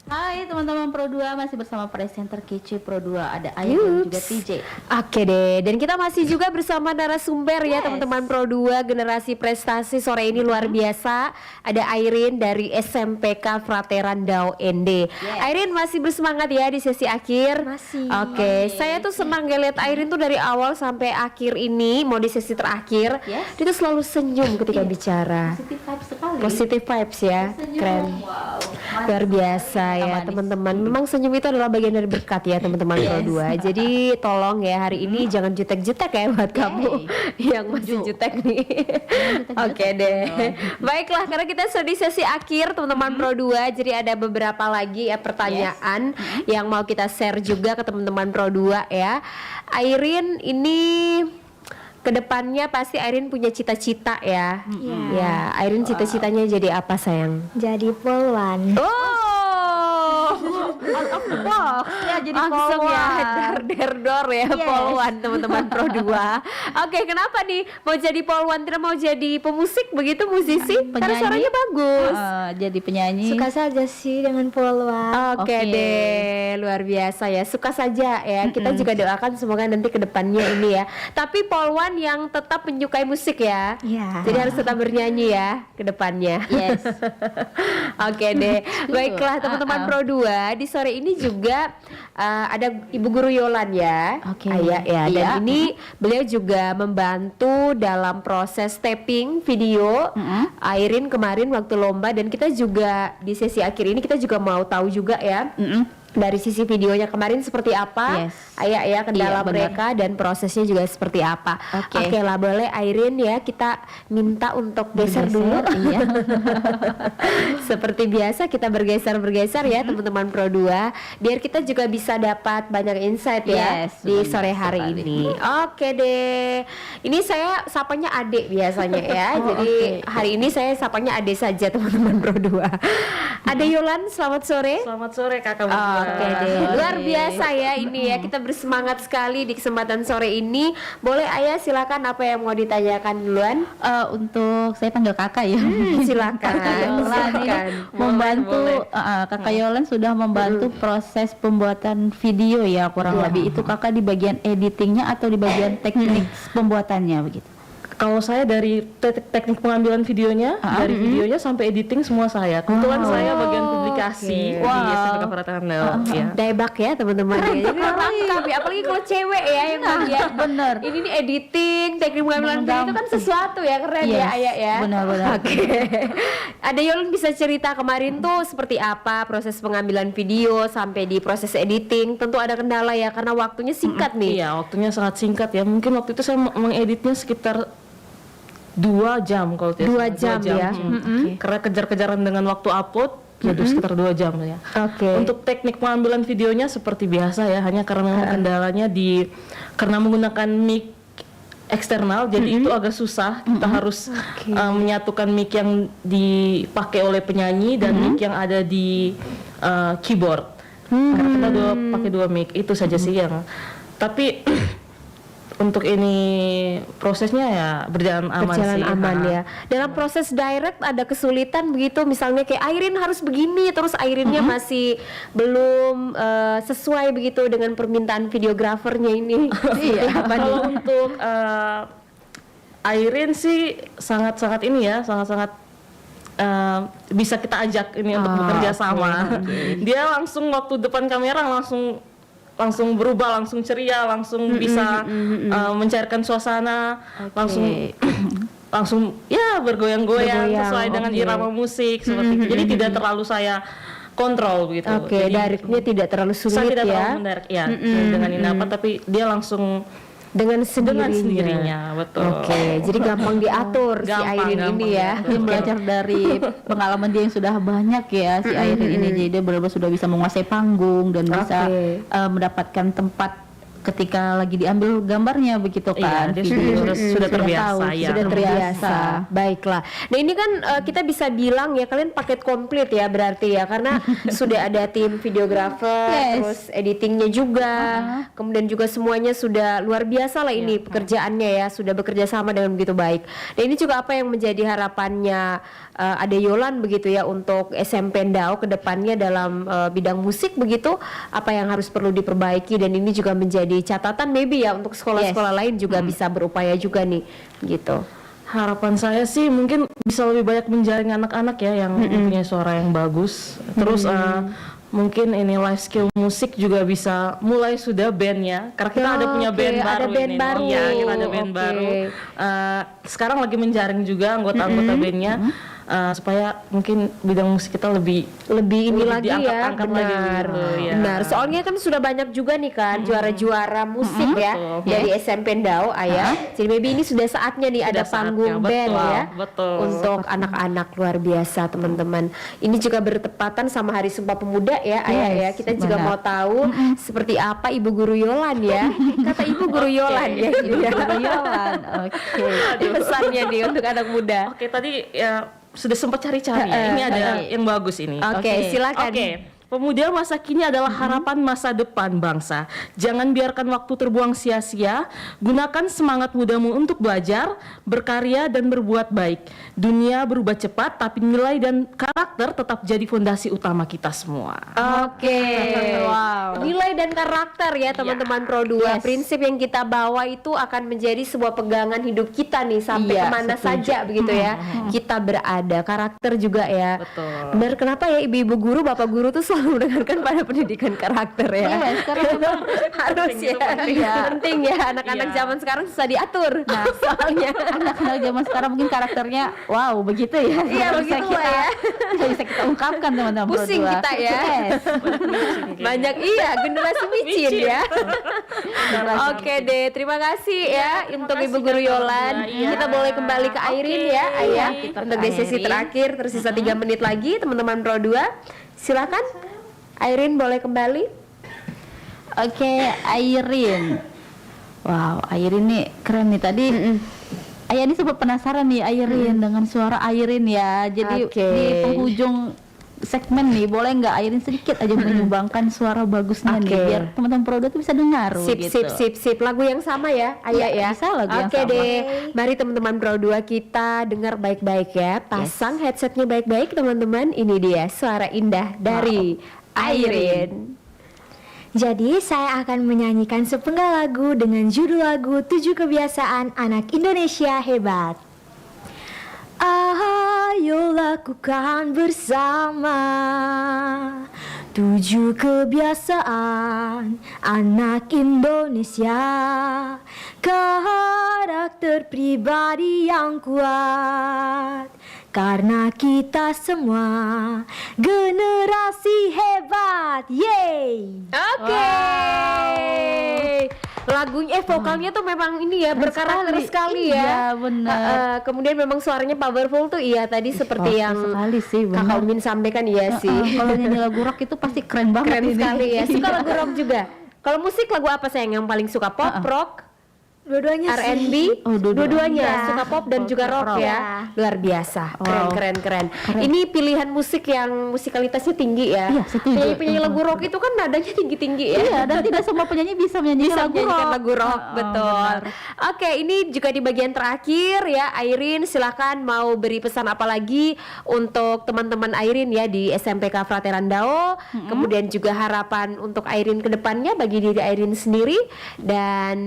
Speaker 1: Hai teman-teman Pro 2, masih bersama presenter kece Pro 2, ada Ayu dan juga TJ.
Speaker 2: Oke deh, dan kita masih juga bersama narasumber ya
Speaker 1: Yes.
Speaker 2: teman-teman Pro 2 Generasi Prestasi. Sore ini luar biasa. Ada Airin dari SMPK Frateran Dao ND. Airin masih bersemangat ya di sesi akhir?
Speaker 3: Masih.
Speaker 2: Oke, saya tuh senang ngeliat Airin tuh dari awal sampai akhir ini, mau di sesi terakhir.
Speaker 1: Yes.
Speaker 2: Dia tuh selalu senyum ketika bicara.
Speaker 1: Positif vibes sekali.
Speaker 2: Positive vibes ya,
Speaker 1: Senyum.
Speaker 2: keren.
Speaker 1: Wow.
Speaker 2: Luar biasa ya
Speaker 1: Manis.
Speaker 2: teman-teman. Memang senyum itu adalah bagian dari berkat ya teman-teman Pro 2. Jadi tolong ya hari ini jangan jutek-jutek ya buat kamu yang masih jutek nih. Oke deh. Baiklah, karena kita sudah di sesi akhir teman-teman Pro 2. Jadi ada beberapa lagi ya pertanyaan yang mau kita share juga ke teman-teman Pro 2 ya. Airin ini kedepannya pasti Airin punya cita-cita ya. Ya, Airin cita-citanya jadi apa sayang?
Speaker 3: Jadi polwan.
Speaker 2: Oh,
Speaker 1: Out of the box. Ya jadi
Speaker 2: langsung ya
Speaker 1: polwan.
Speaker 2: der ya polwan teman-teman Pro 2. Oke, kenapa nih mau jadi polwan, tidak mau jadi pemusik begitu, musisi? Karena suaranya bagus.
Speaker 1: Jadi penyanyi.
Speaker 3: Suka saja sih dengan polwan.
Speaker 2: Oke
Speaker 1: Oke.
Speaker 2: deh, luar biasa ya. Suka saja ya. Kita juga doakan semoga nanti kedepannya ini ya. Tapi polwan yang tetap menyukai musik ya.
Speaker 3: Iya.
Speaker 2: Jadi harus tetap bernyanyi ya kedepannya.
Speaker 1: Yes.
Speaker 2: Oke deh. Baiklah teman-teman Pro 2, di sore ini juga ada Ibu Guru Yolan ya.
Speaker 1: Oke.
Speaker 2: Ayah ya. Dan
Speaker 1: Iya.
Speaker 2: ini beliau juga membantu dalam proses taping video Airin kemarin waktu lomba, dan kita juga di sesi akhir ini kita juga mau tahu juga ya. Dari sisi videonya kemarin seperti apa,
Speaker 1: Yes.
Speaker 2: Ayah ya kendala
Speaker 1: Iya, benar.
Speaker 2: mereka dan prosesnya juga seperti apa.
Speaker 1: Oke.
Speaker 2: Oke lah, boleh Airin ya kita minta untuk geser dulu.
Speaker 1: Iya.
Speaker 2: Seperti biasa kita bergeser ya teman-teman Pro 2, biar kita juga bisa dapat banyak insight ya
Speaker 1: Yes,
Speaker 2: di
Speaker 1: benar
Speaker 2: sore hari
Speaker 1: sekali.
Speaker 2: ini. Oke deh. Ini saya sapanya Ade biasanya ya. Jadi hari ini saya sapanya Ade saja teman-teman Pro 2. Ade Yolan, selamat sore.
Speaker 6: Selamat sore kakak berdua.
Speaker 2: Oke deh, luar biasa ya ini ya, kita bersemangat sekali di kesempatan sore ini. Boleh Ayah silakan apa yang mau ditanyakan duluan?
Speaker 1: Untuk saya panggil kakak ya.
Speaker 2: Silakan.
Speaker 1: Kakak Yolan ini
Speaker 2: Silakan.
Speaker 1: membantu Kakak Yolan sudah membantu proses pembuatan video ya kurang lebih. Itu kakak di bagian editingnya atau di bagian teknik pembuatannya begitu?
Speaker 6: Kalau saya dari teknik pengambilan videonya, dari videonya sampai editing semua saya. Kebetulan saya bagian publikasi di SMPK Frateran Dao. Ya.
Speaker 2: Daebak ya teman-teman ya. Jadi lengkap ya, apalagi kalau cewek ya yang bagian
Speaker 1: bener.
Speaker 2: ini nih editing, teknik pengambilan video itu kan sesuatu ya, keren ya
Speaker 1: Yes,
Speaker 2: Ayah ya.
Speaker 1: benar-benar.
Speaker 2: Oke. Ada Yolan bisa cerita kemarin tuh seperti apa proses pengambilan video sampai di proses editing? Tentu ada kendala ya karena waktunya singkat nih.
Speaker 6: Iya, waktunya sangat singkat ya. Mungkin waktu itu saya mengeditnya sekitar 2 jam kalau tidak
Speaker 2: 2
Speaker 6: salah.
Speaker 2: jam ya.
Speaker 6: Karena kejar-kejaran dengan waktu upload, jadi sekitar 2 jam ya.
Speaker 2: Oke.
Speaker 6: Untuk teknik pengambilan videonya seperti biasa ya, hanya karena memang kendalanya karena menggunakan mic eksternal, jadi itu agak susah. Kita harus menyatukan mic yang dipakai oleh penyanyi dan mic yang ada di keyboard. Karena kita pakai 2 mic, itu saja sih yang. Tapi untuk ini prosesnya ya berjalan aman
Speaker 2: Berjalan
Speaker 6: sih.
Speaker 2: aman
Speaker 6: Ha.
Speaker 2: ya. Dalam proses direct ada kesulitan begitu, misalnya kayak Airin harus begini, terus Airinnya masih belum sesuai begitu dengan permintaan videografernya ini. Iya.
Speaker 6: Kalau untuk Airin sih sangat-sangat ini ya, sangat-sangat bisa kita ajak ini untuk bekerja sama. Dia langsung waktu depan kamera langsung berubah, langsung ceria, langsung bisa mencairkan suasana, langsung ya bergoyang-goyang sesuai dengan irama musik seperti itu. Jadi tidak terlalu saya kontrol begitu.
Speaker 2: Oke,
Speaker 6: Jadi
Speaker 2: directnya tidak terlalu
Speaker 6: saya
Speaker 2: sulit
Speaker 6: tidak
Speaker 2: ya.
Speaker 6: terlalu mendirect ya dengan ini apa, tapi dia langsung
Speaker 2: Dengan
Speaker 6: dengan
Speaker 2: sendirinya.
Speaker 6: sendirinya, betul.
Speaker 2: Oke, jadi gampang diatur si
Speaker 6: Gampang,
Speaker 2: Airin
Speaker 6: gampang,
Speaker 2: ini ya.
Speaker 6: betul.
Speaker 1: Dia belajar dari pengalaman dia yang sudah banyak ya si Airin ini, jadi dia benar-benar sudah bisa menguasai panggung dan bisa
Speaker 2: Oke.
Speaker 1: mendapatkan tempat ketika lagi diambil gambarnya begitu kan.
Speaker 6: Iya, dia
Speaker 1: video.
Speaker 6: sudah terbiasa,
Speaker 1: tahu,
Speaker 6: ya.
Speaker 1: sudah terbiasa.
Speaker 2: Baiklah. Nah ini kan kita bisa bilang ya kalian paket komplit ya berarti ya karena sudah ada tim videografer,
Speaker 1: Yes.
Speaker 2: terus editingnya juga, kemudian juga semuanya sudah luar biasa lah ini pekerjaannya ya sudah bekerja sama dengan begitu baik. Nah ini juga apa yang menjadi harapannya ada Yolan begitu ya untuk SMP Ndao ke depannya dalam bidang musik begitu apa yang harus perlu diperbaiki dan ini juga menjadi catatan maybe ya untuk sekolah-sekolah lain juga bisa berupaya juga nih gitu.
Speaker 6: Harapan saya sih mungkin bisa lebih banyak menjaring anak-anak ya yang punya suara yang bagus. Terus mungkin ini life skill musik juga bisa mulai sudah bandnya. Karena kita ada punya band
Speaker 2: Oke,
Speaker 6: baru
Speaker 2: ada band
Speaker 6: ini.
Speaker 2: baru.
Speaker 6: Ya, kita ada band
Speaker 2: Oke.
Speaker 6: baru. Sekarang lagi menjaring juga anggota-anggota bandnya supaya mungkin bidang musik kita lebih
Speaker 2: Lebih ini lagi ya,
Speaker 6: diangkat-angkat lagi
Speaker 2: benar.
Speaker 6: gitu, ya.
Speaker 2: Benar. Soalnya kan sudah banyak juga nih kan juara-juara musik ya
Speaker 6: betul.
Speaker 2: dari SMP Ndao Ayah. Jadi maybe ini sudah saatnya nih ada
Speaker 6: Sudah saatnya,
Speaker 2: panggung band
Speaker 6: betul,
Speaker 2: ya.
Speaker 6: betul.
Speaker 2: Untuk anak-anak luar biasa teman-teman. Ini juga bertepatan sama Hari Sumpah Pemuda ya Ayah ya.
Speaker 1: Yes,
Speaker 2: Kita juga
Speaker 1: benar.
Speaker 2: mau tahu seperti apa Ibu Guru Yolan ya. Kata Ibu Guru Yolan ya gitu ya.
Speaker 1: Yolan. Oke.
Speaker 2: Pesannya nih untuk anak muda.
Speaker 6: Oke, tadi ya sudah sempat cari-cari ya. Ini ada yang bagus ini.
Speaker 2: Oke, silakan.
Speaker 6: Oke. Pemuda masa kini adalah harapan masa depan bangsa. Jangan biarkan waktu terbuang sia-sia. Gunakan semangat mudamu untuk belajar, berkarya, dan berbuat baik. Dunia berubah cepat, tapi nilai dan karakter tetap jadi fondasi utama kita semua.
Speaker 2: Oke.
Speaker 1: Wow.
Speaker 2: Nilai dan karakter ya teman-teman Pro 2.
Speaker 1: Yes.
Speaker 2: Prinsip yang kita bawa itu akan menjadi sebuah pegangan hidup kita nih sampai
Speaker 1: Iya,
Speaker 2: kemana
Speaker 1: setuju.
Speaker 2: saja begitu ya. Kita berada. Karakter juga ya.
Speaker 6: Betul.
Speaker 2: Benar, kenapa ya ibu-ibu guru, bapak guru tuh selalu menekankan pada pendidikan karakter ya.
Speaker 1: Yes, karena memang
Speaker 2: Harus ya.
Speaker 1: Iya.
Speaker 2: Penting ya, anak-anak
Speaker 6: Iya.
Speaker 2: zaman sekarang susah diatur. Nah, soalnya
Speaker 1: anak-anak zaman sekarang mungkin karakternya wow begitu ya.
Speaker 2: Iya,
Speaker 1: Nggak bisa
Speaker 2: begitu
Speaker 1: kita-
Speaker 2: lah ya.
Speaker 1: nggak bisa kita ungkapkan teman-teman.
Speaker 2: pusing
Speaker 1: berdua.
Speaker 2: kita ya.
Speaker 1: Yes.
Speaker 2: Banyak iya generasi micin ya. Oke deh, terima kasih ya untuk
Speaker 6: kasih,
Speaker 2: Ibu Guru
Speaker 6: Kak
Speaker 2: Yolan.
Speaker 6: Nadia. Iya.
Speaker 2: Kita boleh kembali ke Airin ya,
Speaker 6: Oke.
Speaker 2: Ayah.
Speaker 1: Kita
Speaker 2: Untuk
Speaker 1: ke
Speaker 2: di sesi
Speaker 1: Airin.
Speaker 2: terakhir tersisa 3 menit lagi, teman-teman Pro 2. Silakan. Airin boleh kembali.
Speaker 1: Oke, Airin. Wow, Airin nih keren nih tadi. Ayah ini sempat penasaran nih Airin dengan suara Airin ya. Jadi
Speaker 2: Oke.
Speaker 1: di penghujung segmen nih boleh nggak Airin sedikit aja menyumbangkan suara bagusnya nih
Speaker 2: Oke.
Speaker 1: biar teman-teman Pro 2 tuh bisa dengar
Speaker 2: Sip,
Speaker 1: gitu.
Speaker 2: sip. Lagu yang sama ya, Ayah
Speaker 1: Iya,
Speaker 2: ya.
Speaker 1: bisa lagu yang
Speaker 2: Oke
Speaker 1: sama.
Speaker 2: deh, mari teman-teman Pro 2 kita dengar baik-baik ya. Pasang headsetnya baik-baik teman-teman. Ini dia suara indah dari Airin.
Speaker 3: Jadi saya akan menyanyikan sepenggal lagu dengan judul lagu 7 Kebiasaan Anak Indonesia Hebat. Ayo lakukan bersama 7 kebiasaan anak Indonesia. Karakter pribadi yang kuat, karena kita semua generasi hebat. Yeay.
Speaker 2: Oke. Lagunya vokalnya tuh memang ini ya berkarakter sekali ya.
Speaker 1: Iya, benar.
Speaker 2: Kemudian memang suaranya powerful tuh iya tadi seperti
Speaker 1: Powerful
Speaker 2: yang
Speaker 1: sekali sih, benar.
Speaker 2: Kakak Umin sampaikan iya sih.
Speaker 1: Kalau nyanyi lagu rock itu pasti keren banget
Speaker 2: Keren
Speaker 1: ini.
Speaker 2: sekali ya. Suka
Speaker 1: Iya.
Speaker 2: lagu rock juga. Kalau musik lagu apa sayang yang paling suka? Pop, rock,
Speaker 3: Dua-duanya
Speaker 2: R&B?
Speaker 1: Oh, dua-duanya.
Speaker 2: Dua-duanya suka pop dan juga rock ya. Luar biasa. Keren,
Speaker 1: Wow.
Speaker 2: keren. Ini pilihan musik yang musikalitasnya tinggi ya.
Speaker 1: Iya, setuju.
Speaker 2: Penyanyi-penyanyi lagu rock itu kan nadanya tinggi-tinggi ya.
Speaker 1: Iya, dan tidak semua penyanyi bisa menyanyikan lagu
Speaker 2: menyanyikan
Speaker 1: rock.
Speaker 2: lagu rock,
Speaker 1: Oh,
Speaker 2: betul.
Speaker 1: benar.
Speaker 2: Oke, ini juga di bagian terakhir ya, Airin silakan mau beri pesan apa lagi untuk teman-teman Airin ya di SMPK Frateran Ndao. Kemudian juga harapan untuk Airin ke depannya bagi diri Airin sendiri dan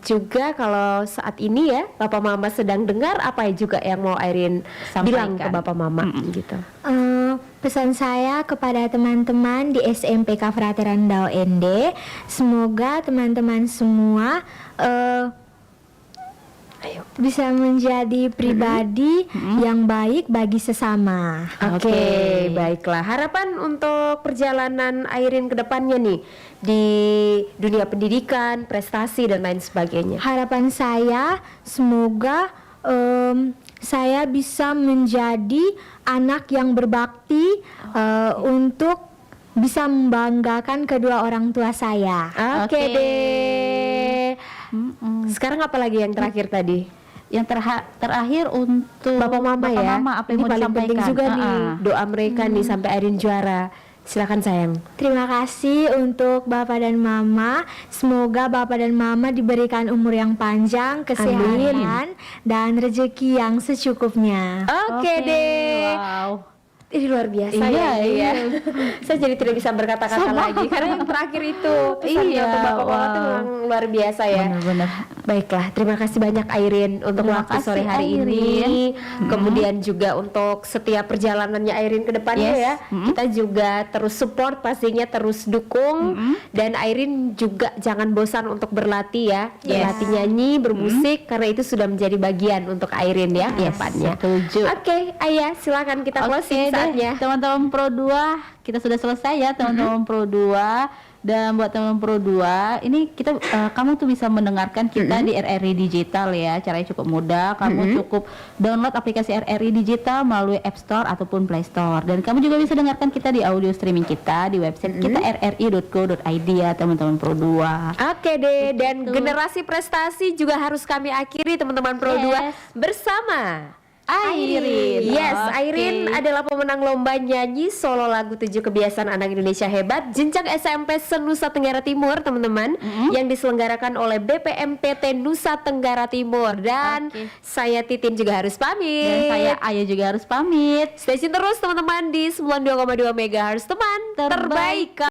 Speaker 2: juga kalau saat ini ya Bapak Mama sedang dengar apa juga yang mau Airin bilang ke
Speaker 1: Sampaikan.
Speaker 2: Bapak Mama gitu.
Speaker 3: Pesan saya kepada teman-teman di SMPK Frateran Ndao ND, semoga teman-teman semua bisa menjadi pribadi yang baik bagi sesama.
Speaker 2: Oke, baiklah. Harapan untuk perjalanan Airin ke depannya nih di dunia pendidikan, prestasi dan lain sebagainya.
Speaker 3: Harapan saya semoga saya bisa menjadi anak yang berbakti untuk bisa membanggakan kedua orang tua saya.
Speaker 2: Oke
Speaker 1: Oke.
Speaker 2: deh. Sekarang apa lagi yang terakhir tadi?
Speaker 1: Yang terakhir untuk
Speaker 2: Bapak Mama
Speaker 1: Bapak
Speaker 2: ya.
Speaker 1: Mama, apa yang
Speaker 2: Ini
Speaker 1: mau
Speaker 2: paling penting
Speaker 1: disampaikan?
Speaker 2: juga nih
Speaker 1: Ah, ah.
Speaker 2: doa mereka nih sampai Airin juara. Silakan sayang.
Speaker 3: Terima kasih untuk Bapak dan Mama. Semoga Bapak dan Mama diberikan umur yang panjang, kesehatan, dan rezeki yang secukupnya.
Speaker 2: Oke deh.
Speaker 1: Wow.
Speaker 2: Ini luar biasa
Speaker 1: Iya,
Speaker 2: ya, ini
Speaker 1: iya.
Speaker 2: ya. Saya jadi tidak bisa berkata-kata
Speaker 1: Sama.
Speaker 2: lagi karena yang terakhir itu pesannya
Speaker 1: Iya,
Speaker 2: untuk Bapak Mama
Speaker 1: wow.
Speaker 2: itu memang luar biasa ya.
Speaker 1: Benar-benar.
Speaker 2: Baiklah, terima kasih banyak Airin untuk
Speaker 1: Terima
Speaker 2: waktu
Speaker 1: kasih,
Speaker 2: sore hari
Speaker 1: Airin.
Speaker 2: ini. Kemudian juga untuk setiap perjalanannya Airin ke depannya
Speaker 1: Yes.
Speaker 2: ya. Kita juga terus support pastinya, terus dukung. Dan Airin juga jangan bosan untuk berlatih ya.
Speaker 1: Yes.
Speaker 2: Berlatih nyanyi, bermusik karena itu sudah menjadi bagian untuk Airin ya ke
Speaker 1: Yes,
Speaker 2: depannya.
Speaker 1: setuju.
Speaker 2: Oke, Ayah silakan kita closing
Speaker 1: Oke deh,
Speaker 2: saatnya.
Speaker 1: teman-teman Pro 2, kita sudah selesai ya teman-teman Pro 2. Dan buat teman-teman Pro 2, ini kita kamu tuh bisa mendengarkan kita di RRI Digital ya. Caranya cukup mudah. Kamu cukup download aplikasi RRI Digital melalui App Store ataupun Play Store. Dan kamu juga bisa dengarkan kita di audio streaming kita di website kita rri.co.id ya teman-teman Pro 2.
Speaker 2: Oke deh, dan
Speaker 1: Begitu.
Speaker 2: generasi prestasi juga harus kami akhiri teman-teman Pro 2
Speaker 1: Yes.
Speaker 2: bersama
Speaker 1: Airin.
Speaker 2: Yes,
Speaker 1: Oke.
Speaker 2: Airin adalah pemenang lomba nyanyi solo lagu 7 Kebiasaan Anak Indonesia Hebat jenjang SMP se-Nusa Tenggara Timur, teman-teman, yang diselenggarakan oleh BPMPT Nusa Tenggara Timur. Dan
Speaker 1: Oke.
Speaker 2: saya Titin juga harus pamit.
Speaker 1: Dan saya Ayah juga harus pamit.
Speaker 2: Stay tune terus teman-teman di 92,2 MHz teman terbaik.